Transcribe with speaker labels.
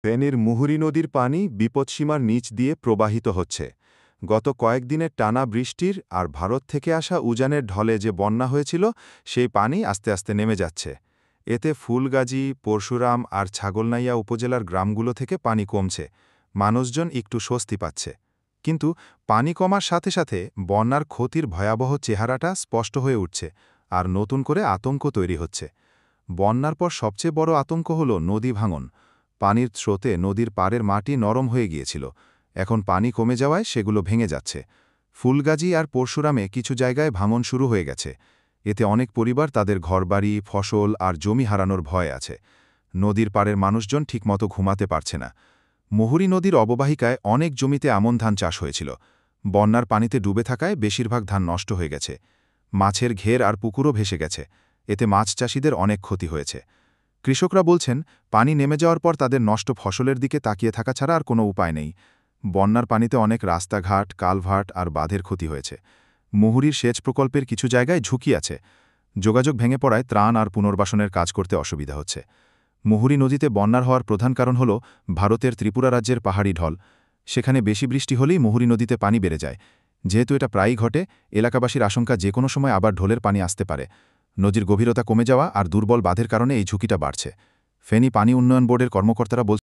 Speaker 1: ফেনীর মুহুরী নদীর পানি বিপৎসীমার নিচ দিয়ে প্রবাহিত হচ্ছে। গত কয়েকদিনের টানা বৃষ্টির আর ভারত থেকে আসা উজানের ঢলে যে বন্যা হয়েছিল, সেই পানি আস্তে আস্তে নেমে যাচ্ছে। এতে ফুলগাজী, পরশুরাম আর ছাগলনাইয়া উপজেলার গ্রামগুলো থেকে পানি কমছে। মানুষজন একটু স্বস্তি পাচ্ছে। কিন্তু পানি কমার সাথে সাথে বন্যার ক্ষতির ভয়াবহ চেহারাটা স্পষ্ট হয়ে উঠছে, আর নতুন করে আতঙ্ক তৈরি হচ্ছে। বন্যার পর সবচেয়ে বড় আতঙ্ক হল নদী ভাঙন। পানির স্রোতে নদীর পাড়ের মাটি নরম হয়ে গিয়েছিল। এখন পানি কমে যাওয়ায় সেগুলো ভেঙে যাচ্ছে। ফুলগাজী আর পরশুরামে কিছু জায়গায় ভাঙন শুরু হয়ে গেছে। এতে অনেক পরিবার তাদের ঘরবাড়ি, ফসল আর জমি হারানোর ভয় আছে। নদীর পাড়ের মানুষজন ঠিকমতো ঘুমাতে পারছে না। মুহুরী নদীর অববাহিকায় অনেক জমিতে আমন ধান চাষ হয়েছিল। বন্যার পানিতে ডুবে থাকায় বেশিরভাগ ধান নষ্ট হয়ে গেছে। মাছের ঘের আর পুকুরও ভেসে গেছে। এতে মাছ চাষিদের অনেক ক্ষতি হয়েছে। কৃষকরা বলছেন, পানি নেমে যাওয়ার পর তাদের নষ্ট ফসলের দিকে তাকিয়ে থাকা ছাড়া আর কোনো উপায় নেই। বন্যার পানিতে অনেক রাস্তাঘাট, কালভার্ট আর বাঁধের ক্ষতি হয়েছে। মুহুরীর সেচ প্রকল্পের কিছু জায়গায় ঝুঁকি আছে। যোগাযোগ ভেঙে পড়ায় ত্রাণ আর পুনর্বাসনের কাজ করতে অসুবিধা হচ্ছে। মুহুরী নদীতে বন্যার হওয়ার প্রধান কারণ হল ভারতের ত্রিপুরা রাজ্যের পাহাড়ি ঢল। সেখানে বেশি বৃষ্টি হলেই মুহুরী নদীতে পানি বেড়ে যায়। যেহেতু এটা প্রায়ই ঘটে, এলাকাবাসীর আশঙ্কা যে কোনো সময় আবার ঢোলের পানি আসতে পারে। নদীর গভীরতা কমে যাওয়া আর দুর্বল বাঁধের কারণে এই ঝুঁকিটা বাড়ছে। ফেনী পানি উন্নয়ন বোর্ডের কর্মকর্তারা বলছেন,